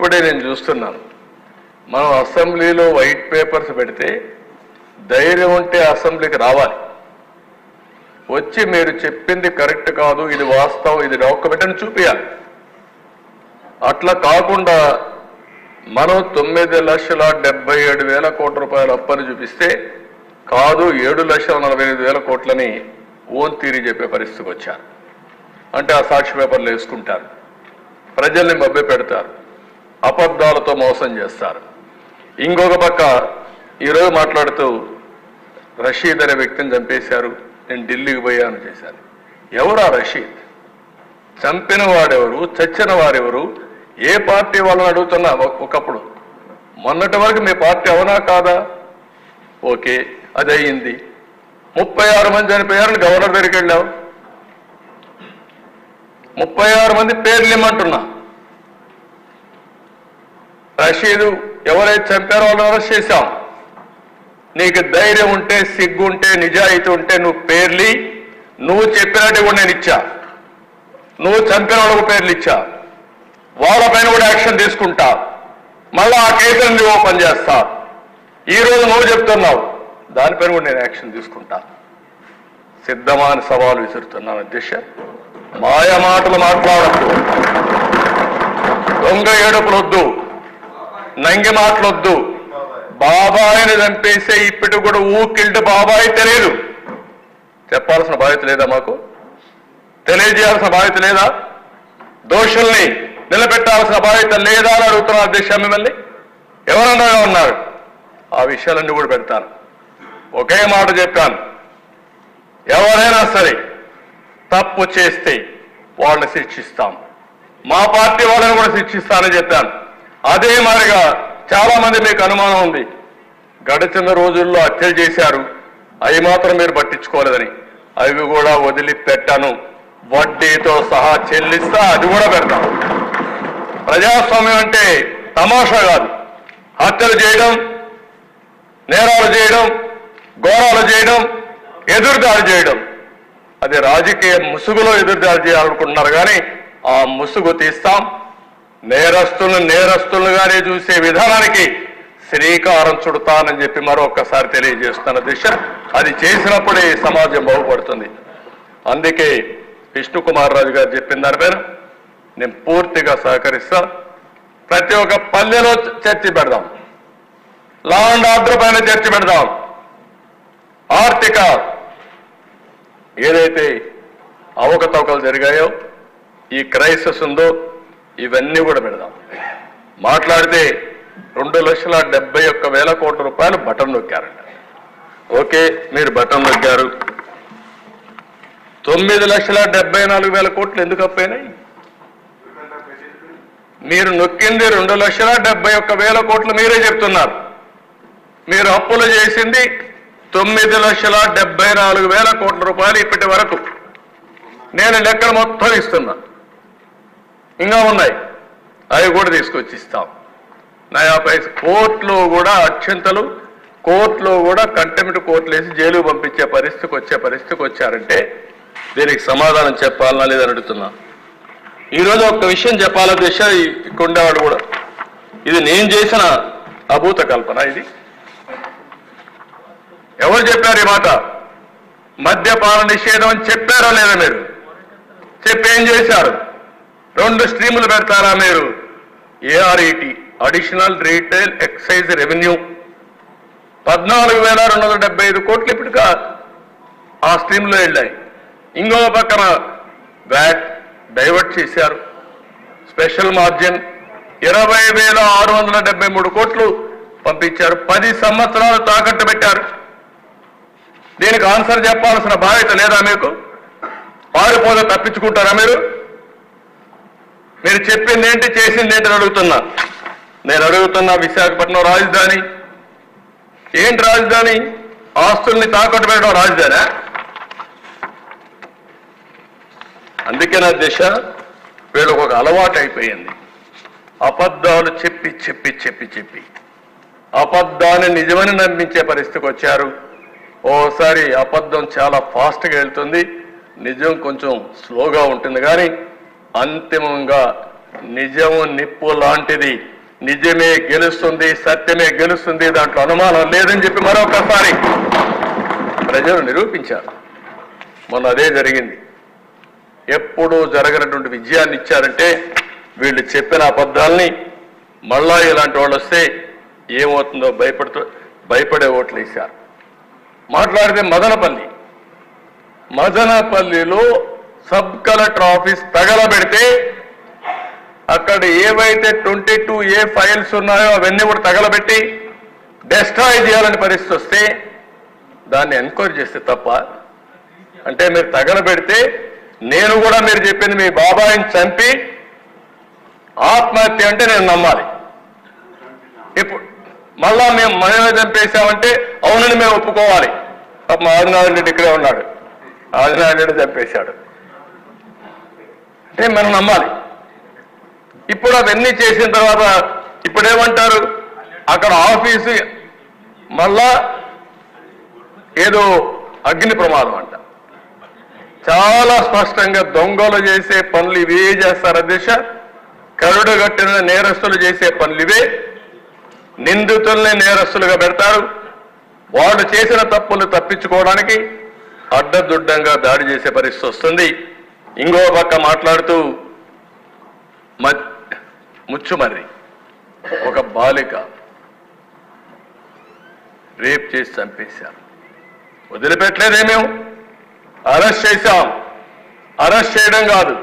ఇప్పుడే నేను చూస్తున్నాను, మనం అసెంబ్లీలో వైట్ పేపర్స్ పెడితే ధైర్యం ఉంటే అసెంబ్లీకి రావాలి, వచ్చి మీరు చెప్పింది కరెక్ట్ కాదు, ఇది వాస్తవం, ఇది డాక్యుమెంట్ అని చూపించాలి. అట్లా కాకుండా మనం 9,77,000 కోట్ల రూపాయల అప్పని చూపిస్తే కాదు 7,45,000 కోట్లని ఓన్ తీరి చెప్పే పరిస్థితికి వచ్చారు. అంటే ఆ సాక్షి పేపర్లు వేసుకుంటారు, ప్రజల్ని మభ్య పెడతారు, అబద్ధాలతో మోసం చేస్తారు. ఇంకొక పక్క ఈరోజు మాట్లాడుతూ రషీద్ అనే వ్యక్తిని చంపేశారు, నేను ఢిల్లీకి పోయాను చేశాను. ఎవరు ఆ రషీద్? చంపిన వాడెవరు, చచ్చిన వారెవరు, ఏ పార్టీ వాళ్ళని అడుగుతున్నా. ఒకప్పుడు మొన్నటి వరకు మీ పార్టీ అవునా కాదా? ఓకే, అది అయ్యింది. 36 మంది చనిపోయారని గవర్నర్ దగ్గరికి వెళ్ళావు, 36 మంది పేర్లు ఇమ్మంటున్నా. రషీదు ఎవరైతే చంపారో వాళ్ళని అరెస్ట్ చేశాం. నీకు ధైర్యం ఉంటే, సిగ్గు ఉంటే, నిజాయితీ ఉంటే నువ్వు పేర్లి, నువ్వు చెప్పినట్టు కూడా నేను ఇచ్చా. నువ్వు చంపిన వాళ్ళకు పేర్లు ఇచ్చా, వాళ్ళపైన కూడా యాక్షన్ తీసుకుంటా. మళ్ళా ఆ కేసులను నువ్వు ఓపెన్ చేస్తా. ఈరోజు నువ్వు చెప్తున్నావు, దానిపైన కూడా నేను యాక్షన్ తీసుకుంటా. సిద్ధమా అని సవాలు విసురుతున్నాను అధ్యక్ష. మాయ మాటలు మాట్లాడద్దు, దొంగ ఏడుపులొద్దు, నంగి మాటలొద్దు. బాబాయిని చంపేసే ఇప్పటికి కూడా ఊకిల్డ్ బాబాయి తెలియదు. చెప్పాల్సిన బాధ్యత లేదా? మాకు తెలియజేయాల్సిన బాధ్యత లేదా? దోషుల్ని నిలబెట్టాల్సిన బాధ్యత లేదా అని అడుగుతున్నా అధ్యక్ష. మిమ్మల్ని ఎవరన్నా ఉన్నారు, ఆ విషయాలన్నీ కూడా పెడతాను. ఒకే మాట చెప్పాను, ఎవరైనా సరే తప్పు చేస్తే వాళ్ళని శిక్షిస్తాం, మా పార్టీ వాళ్ళని కూడా శిక్షిస్తానని చెప్పాను. అదే మాదిరిగా చాలా మంది మీకు అనుమానం ఉంది, గడిచిన రోజుల్లో హత్యలు చేశారు, అవి మాత్రం మీరు పట్టించుకోలేదని. అవి కూడా వదిలిపెట్టాను, వడ్డీతో సహా చెల్లిస్తా, అది కూడా పెడతాం. ప్రజాస్వామ్యం అంటే తమాషా కాదు. హత్యలు చేయడం, నేరాలు చేయడం, ఘోరాలు చేయడం, ఎదురుదాడి చేయడం, అది రాజకీయ ముసుగులో ఎదురుదాడి చేయాలనుకుంటున్నారు. కానీ ఆ ముసుగు తీస్తాం. నేరస్తులుగానే చూసే విధానానికి శ్రీకారం చుడతానని చెప్పి మరొకసారి తెలియజేస్తున్న దిశ. అది చేసినప్పుడే సమాజం బాగుపడుతుంది. అందుకే విష్ణుకుమార్ రాజు గారు చెప్పిన దానిపైన నేను పూర్తిగా సహకరిస్తా. ప్రతి ఒక్క పల్లెలో చర్చ పెడదాం, లా అండ్ ఆర్డర్ పైన చర్చ పెడదాం, ఆర్థిక ఏదైతే అవకతవకలు జరిగాయో, ఈ క్రైసిస్ ఉందో, ఇవన్నీ కూడా పెడదాం. మాట్లాడితే 2,71,000 కోట్ల రూపాయలు బటన్ నొక్కారంట. ఓకే, మీరు బటన్ నొక్కారు. 9,74,000 కోట్లు ఎందుకు అప్పైనాయి? మీరు నొక్కింది 2,71,000 కోట్లు మీరే చెప్తున్నారు. మీరు అప్పులు చేసింది 9,74,000 కోట్ల రూపాయలు ఇప్పటి వరకు. నేను లెక్కలు మొత్తం ఇస్తున్నా, ఇంకా ఉన్నాయి, అవి కూడా తీసుకొచ్చి ఇస్తాం. నయా పైసా కోర్టులో కూడా అక్షంతలు, కోర్టులో కూడా కంటెంప్ట్ కోర్టులు వేసి జైలు పంపించే పరిస్థితికి వచ్చారంటే దీనికి సమాధానం చెప్పాలనా లేదని అడుగుతున్నా. ఈరోజు ఒక విషయం చెప్పాల దిశ, ఇక్కడ ఉండేవాడు కూడా, ఇది నేను చేసిన అభూత కల్పన. ఇది ఎవరు చెప్పారు ఈ మాట? మద్యపాన నిషేధం అని చెప్పారా లేదా? మీరు చెప్పి ఏం చేశారు? 2 స్ట్రీములు పెడతారా మీరు? ARET, additional retail excise revenue, 14,275 కోట్లు ఇప్పటికా ఆ స్ట్రీమ్లో వెళ్ళాయి. ఇంకో పక్కన వ్యాట్ డైవర్ట్ చేశారు, స్పెషల్ మార్జిన్ 20,673 కోట్లు పంపించారు. 10 సంవత్సరాలు తాకట్టు పెట్టారు. దీనికి ఆన్సర్ చెప్పాల్సిన బాధ్యత లేదా మీకు? పారిపోతే తప్పించుకుంటారా మీరు? మీరు చెప్పింది ఏంటి, చేసింది ఏంటి అడుగుతున్నా. నేను అడుగుతున్నా, విశాఖపట్నం రాజధాని ఏంటి? రాజధాని ఆస్తుల్ని తాకట్టు పెట్టడం రాజధాని? అందుకే నా దిశ వీళ్ళకు ఒక అలవాటు అయిపోయింది. అబద్ధాలు చెప్పి చెప్పి చెప్పి చెప్పి అబద్ధాన్ని నిజమని నమ్మించే పరిస్థితికి వచ్చారు. ఓసారి అబద్ధం చాలా ఫాస్ట్గా వెళ్తుంది, నిజం కొంచెం స్లోగా ఉంటుంది. కానీ అంతిమంగా నిజము నిప్పు లాంటిది. నిజమే గెలుస్తుంది, సత్యమే గెలుస్తుంది, దాంట్లో అనుమానం లేదని చెప్పి మరొకసారి ప్రజలు నిరూపించారు. మొన్న అదే జరిగింది. ఎప్పుడూ జరగనటువంటి విజయాన్ని ఇచ్చారంటే వీళ్ళు చెప్పిన అబద్ధాలని మళ్ళా ఇలాంటి వాళ్ళు వస్తే ఏమవుతుందో భయపడే ఓట్లు వేశారు. మాట్లాడితే మదనపల్లిలో సబ్ కలెక్టర్ ఆఫీస్ తగలబెడితే అక్కడ ఏవైతే 22A ఫైల్స్ ఉన్నాయో అవన్నీ కూడా తగలబెట్టి డెస్ట్రాయ్ చేయాలని పరిస్థితి వస్తే దాన్ని ఎంక్వైరీ చేస్తే తప్ప, అంటే మీరు తగలబెడితే నేను కూడా మీరు చెప్పింది మీ బాబాయిని చంపి ఆత్మహత్య అంటే నేను నమ్మాలి. ఇప్పుడు మళ్ళా మనమే చంపేశామంటే అవునని మేము ఒప్పుకోవాలి. మా ఆదినారాయణ రెడ్డి ఇక్కడే ఉన్నాడు, ఆదినారాయణ రెడ్డి చంపేశాడు అంటే మనం నమ్మాలి. ఇప్పుడు అవన్నీ చేసిన తర్వాత ఇప్పుడేమంటారు, అక్కడ ఆఫీసు మళ్ళా ఏదో అగ్ని ప్రమాదం అంట. చాలా స్పష్టంగా దొంగలు చేసే పనులు ఇవే చేస్తారు అధ్యక్ష. కరుడు కట్టిన నేరస్తులు చేసే పనులు ఇవే. నిందితుల్ని నేరస్తులుగా పెడతారు. వాళ్ళు చేసిన తప్పులు తప్పించుకోవడానికి అడ్డదుడ్డంగా దాడి చేసే పరిస్థితి వస్తుంది. ఇంకో పక్క మాట్లాడుతూ ముచ్చుమర్రి ఒక బాలిక రేప్ చేసి చంపేశారు. వదిలిపెట్టలేదేమేం, అరెస్ట్ చేశాం. అరెస్ట్ చేయడం కాదు,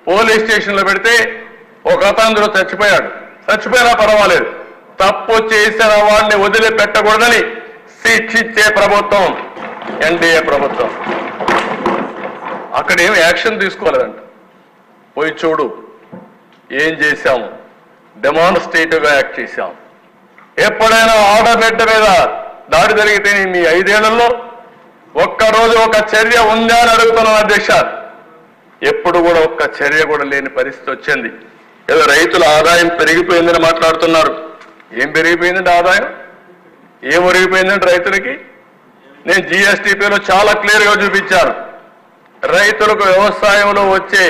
పోలీస్ స్టేషన్లో పెడితే ఒక అతను చచ్చిపోయినా పర్వాలేదు, తప్పు చేసిన వాడిని వదిలిపెట్టకూడదని శిక్షించే ప్రభుత్వం ఎన్డీఏ ప్రభుత్వం. అక్కడేం యాక్షన్ తీసుకోలేదంట. పోయి చూడు ఏం చేశాము, డెమాన్స్ట్రేటివ్గా యాక్ట్ చేశాం. ఎప్పుడైనా ఆడబిడ్డ మీద దాడి జరిగితే మీ 5 ఏళ్లలో ఒక్కరోజు ఒక చర్య ఉందా అని అడుగుతున్నాను అధ్యక్ష. ఎప్పుడు కూడా ఒక్క చర్య కూడా లేని పరిస్థితి వచ్చింది. ఏదో రైతుల ఆదాయం పెరిగిపోయిందని మాట్లాడుతున్నారు. ఏం పెరిగిపోయిందంటే ఆదాయం ఏం ఒరిగిపోయిందంటే రైతులకి నేను జీఎస్టీపీలో చాలా క్లియర్గా చూపించాను. రైతులకు వ్యవసాయంలో వచ్చే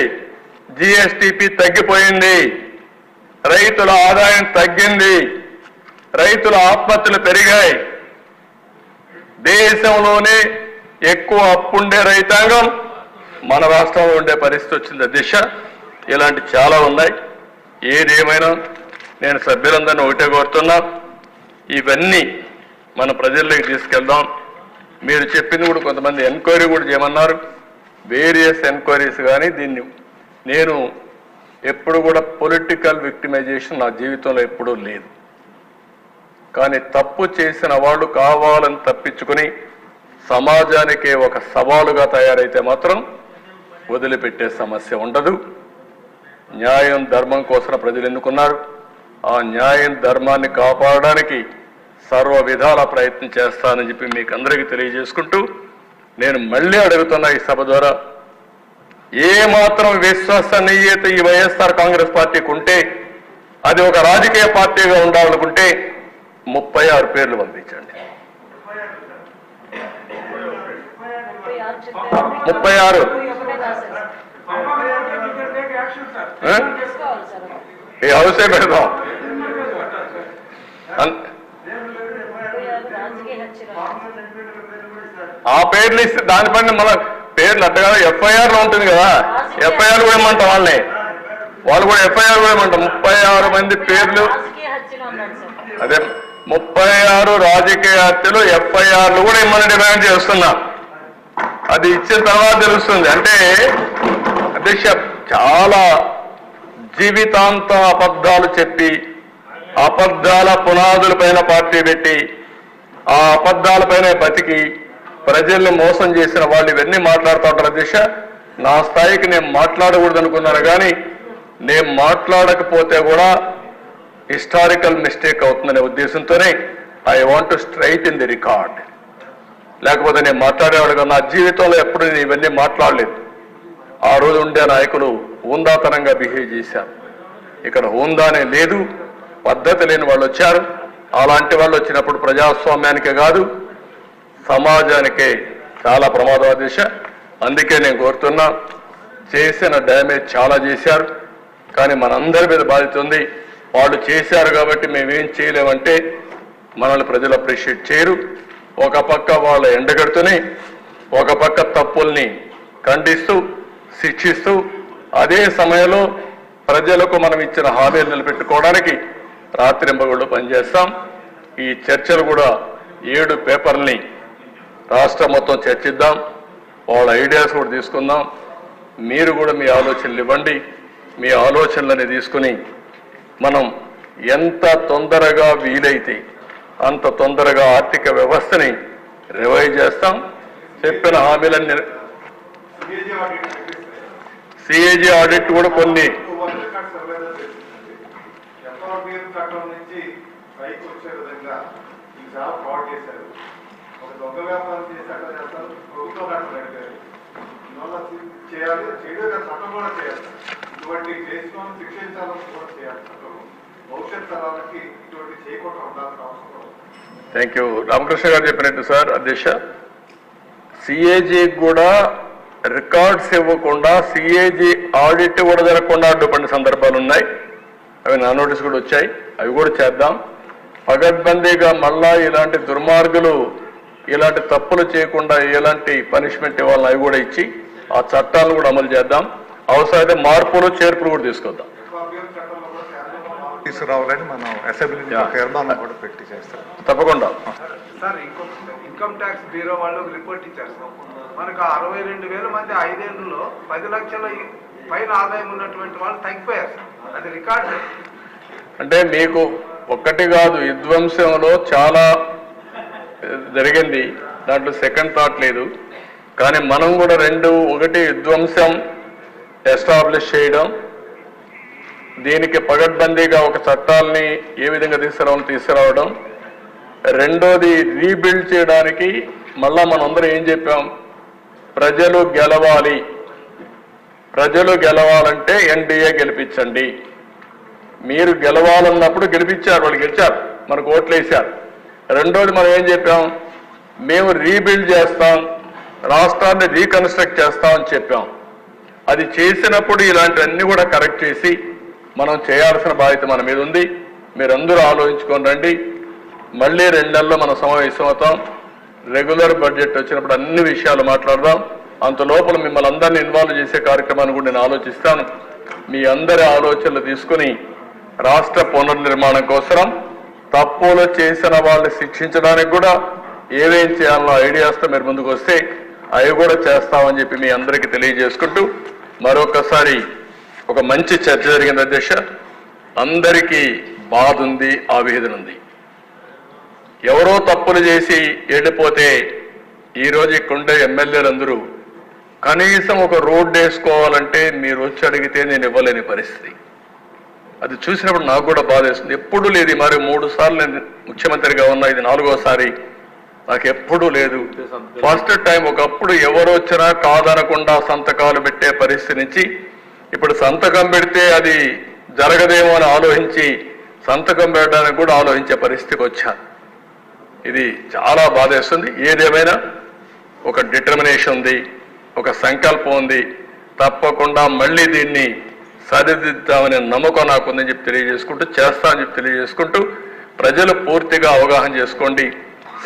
జీఎస్టీపీ తగ్గిపోయింది, రైతుల ఆదాయం తగ్గింది, రైతుల ఆత్మహత్యలు పెరిగాయి. దేశంలోనే ఎక్కువ అప్పుండే రైతాంగం మన రాష్ట్రంలో ఉండే పరిస్థితి వచ్చింది అధ్యక్ష. ఇలాంటి చాలా ఉన్నాయి. ఏదేమైనా నేను సభ్యులందరినీ ఒకటే కోరుతున్నా, ఇవన్నీ మన ప్రజల్లోకి తీసుకెళ్దాం. మీరు చెప్పింది కూడా కొంతమంది ఎంక్వైరీ కూడా చేయమన్నారు, వేరియస్ ఎంక్వైరీస్. కానీ దీన్ని నేను ఎప్పుడు కూడా పొలిటికల్ విక్టిమైజేషన్ నా జీవితంలో ఎప్పుడూ లేదు. కానీ తప్పు చేసిన వాళ్ళు కావాలని తప్పించుకుని సమాజానికే ఒక సవాలుగా తయారైతే మాత్రం వదిలిపెట్టే సమస్య ఉండదు. న్యాయం ధర్మం కోసం ప్రజలు ఎన్నుకున్నారు. ఆ న్యాయం ధర్మాన్ని కాపాడడానికి సర్వ విధాల ప్రయత్నం చేస్తానని చెప్పి మీకు అందరికీ తెలియజేసుకుంటూ నేను మళ్ళీ అడుగుతున్నా ఈ సభ ద్వారా, ఏమాత్రం విశ్వసనీయత ఈ వైఎస్ఆర్ కాంగ్రెస్ పార్టీకి ఉంటే అది ఒక రాజకీయ పార్టీగా ఉండాలనుకుంటే 36 పేర్లు పంపించండి. 36 ఈ హౌసే పెడదాం. ఆ పేర్లు ఇస్తే దానిపైన మన పేర్లు అట్టగా ఎఫ్ఐఆర్ లో ఉంటుంది కదా, ఎఫ్ఐఆర్ కూడా ఇమ్మంటాం వాళ్ళని, వాళ్ళు కూడా ఎఫ్ఐఆర్ కూడా ఇమ్మంటాం. 36 మంది పేర్లు, అదే 36 రాజకీయ హత్యలు ఎఫ్ఐఆర్లు కూడా ఇమ్మని డిమాండ్ చేస్తున్నా. అది ఇచ్చిన తర్వాత తెలుస్తుంది. అంటే అధ్యక్ష చాలా జీవితాంతం అబద్ధాలు చెప్పి అబద్ధాల పునాదుల పైన పార్టీ పెట్టి ఆ అబద్ధాలపైన బతికి ప్రజల్ని మోసం చేసిన వాళ్ళు ఇవన్నీ మాట్లాడుతూ ఉంటారు అధ్యక్ష. నా స్థాయికి నేను మాట్లాడకూడదు అనుకున్నాను, కానీ నేను మాట్లాడకపోతే కూడా హిస్టారికల్ మిస్టేక్ అవుతుందనే ఉద్దేశంతోనే I want to straight in the record. లేకపోతే నేను మాట్లాడేవాడుగా నా జీవితంలో ఎప్పుడు నేను ఇవన్నీ మాట్లాడలేదు. ఆ రోజు ఉండే నాయకులు హుందాతనంగా బిహేవ్ చేశారు. ఇక్కడ హుందానే లేదు, పద్ధతి లేని వాళ్ళు వచ్చారు. అలాంటి వాళ్ళు వచ్చినప్పుడు ప్రజాస్వామ్యానికే కాదు సమాజానికే చాలా ప్రమాదం దిశ. అందుకే నేను కోరుతున్నా, చేసిన డ్యామేజ్ చాలా చేశారు, కానీ మనందరి మీద బాధ్యత ఉంది. వాళ్ళు చేశారు కాబట్టి మేమేం చేయలేమంటే మనల్ని ప్రజలు అప్రిషియేట్ చేయరు. ఒక పక్క వాళ్ళ ఎండగడుతూనే ఒక పక్క తప్పుల్ని ఖండిస్తూ శిక్షిస్తూ అదే సమయంలో ప్రజలకు మనం ఇచ్చిన హామీలు నిలబెట్టుకోవడానికి రాత్రింబగళ్ళు పనిచేస్తాం. ఈ చర్చలు కూడా 7 పేపర్లని రాష్ట్రం మొత్తం చర్చిద్దాం, వాళ్ళ ఐడియాస్ కూడా తీసుకుందాం. మీరు కూడా మీ ఆలోచనలు ఇవ్వండి. మీ ఆలోచనలని తీసుకుని మనం ఎంత తొందరగా వీలైతే అంత తొందరగా ఆర్థిక వ్యవస్థని రివైజ్ చేస్తాం. చెప్పిన హామీలన్నీ సిఏజీ ఆడిట్ కూడా కొన్ని థ్యాంక్ యూ. రామకృష్ణ గారు చెప్పినట్టు సార్ అధ్యక్ష, సిఏజీ కూడా రికార్డ్స్ ఇవ్వకుండా సిఏజీ ఆడిట్ కూడా జరగకుండా అడ్డుపడిన సందర్భాలు ఉన్నాయి. అవి నా నోటీస్ కూడా వచ్చాయి. అవి కూడా చేద్దాం. పగడ్బందీగా మళ్ళా ఇలాంటి దుర్మార్గులు ఇలాంటి తప్పులు చేయకుండా ఎలాంటి పనిష్మెంట్ ఇవ్వాలని అవి కూడా ఇచ్చి ఆ చట్టాలను కూడా అమలు చేద్దాం. అవసరమైతే మార్పులు చేర్పులు కూడా తీసుకొద్దాం. తీసుకురావాలని మనం అసెంబ్లీ తీర్మానం కూడా పెట్టి చేస్తాం తప్పకుండా. సార్ ఇన్కమ్ ట్యాక్స్ బ్యూరో వాళ్ళు రిపోర్ట్ ఇచ్చారు సార్, మనకు 62,000 మంది 5 ఏళ్లలో 10 లక్షల పైన ఆదాయం ఉన్నటువంటి వాళ్ళు తగ్గిపోయారు సార్. అది రికార్డు. అంటే మీకు ఒక్కటి కాదు, విధ్వంసంలో చాలా జరిగింది, దాంట్లో సెకండ్ థాట్ లేదు. కానీ మనం కూడా ఒకటి విధ్వంసం ఎస్టాబ్లిష్ చేయడం, దీనికి పగడ్బందీగా ఒక చట్టాలని ఏ విధంగా తీసుకురావడం, రెండోది రీబిల్డ్ చేయడానికి మళ్ళా మనందరం ఏం చెప్పాం, ప్రజలు గెలవాలి, ప్రజలు గెలవాలంటే ఎన్డీఏ గెలిపించండి. మీరు గెలవాలన్నప్పుడు గెలిపించారు, వాళ్ళు గెలిచారు, మనకు ఓట్లు వేశారు. రెండోది మనం ఏం చెప్పాం, మేము రీబిల్డ్ చేస్తాం, రాష్ట్రాన్ని రీకన్స్ట్రక్ట్ చేస్తామని చెప్పాం. అది చేసినప్పుడు ఇలాంటివన్నీ కూడా కరెక్ట్ చేసి మనం చేయాల్సిన బాధ్యత మన మీద ఉంది. మీరందరూ ఆలోచించుకొని రండి. మళ్ళీ 2 నెలల్లో మనం సమావేశం అవుతాం. రెగ్యులర్ బడ్జెట్ వచ్చినప్పుడు అన్ని విషయాలు మాట్లాడదాం. అంత లోపల మిమ్మల్ని అందరినీ ఇన్వాల్వ్ చేసే కార్యక్రమాన్ని కూడా నేను ఆలోచిస్తాను. మీ అందరి ఆలోచనలు తీసుకుని రాష్ట్ర పునర్నిర్మాణం కోసం తప్పులు చేసిన వాళ్ళని శిక్షించడానికి కూడా ఏమేం చేయాలనో ఐడియాస్తో మీరు ముందుకు వస్తే అవి కూడా చేస్తామని చెప్పి మీ అందరికీ తెలియజేసుకుంటూ మరొకసారి ఒక మంచి చర్చ జరిగింది అధ్యక్ష. అందరికీ బాధ ఉంది, ఆవేదన ఉంది. ఎవరో తప్పులు చేసి వెళ్ళిపోతే ఈరోజు ఇక్కడుండే ఎమ్మెల్యేలందరూ కనీసం ఒక రోడ్డు వేసుకోవాలంటే మీరు వచ్చి అడిగితే నేను ఇవ్వలేని పరిస్థితి. అది చూసినప్పుడు నాకు కూడా బాధ వేస్తుంది. ఎప్పుడూ లేదు, మరి 3 సార్లు నేను ముఖ్యమంత్రిగా ఉన్నా, ఇది 4వసారి. నాకు ఎప్పుడూ లేదు. ఫస్ట్ టైం ఒకప్పుడు ఎవరు వచ్చినా కాదనకుండా సంతకాలు పెట్టే పరిస్థితి నుంచి ఇప్పుడు సంతకం పెడితే అది జరగదేమో అని ఆలోచించి సంతకం పెట్టడానికి కూడా ఆలోచించే పరిస్థితికి వచ్చాను. ఇది చాలా బాధేస్తుంది. ఏదేమైనా ఒక డిటర్మినేషన్ ఉంది, ఒక సంకల్పం ఉంది. తప్పకుండా మళ్ళీ దీన్ని సరిదిద్దామనే నమ్మకం నాకుందని చెప్పి తెలియజేసుకుంటూ, చేస్తానని చెప్పి తెలియజేసుకుంటూ, ప్రజలు పూర్తిగా అవగాహన చేసుకోండి,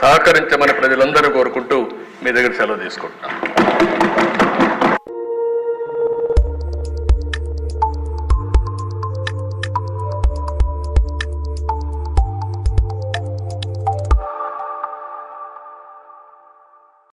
సహకరించమని ప్రజలందరూ కోరుకుంటూ మీ దగ్గర సెలవు తీసుకుంటున్నాను.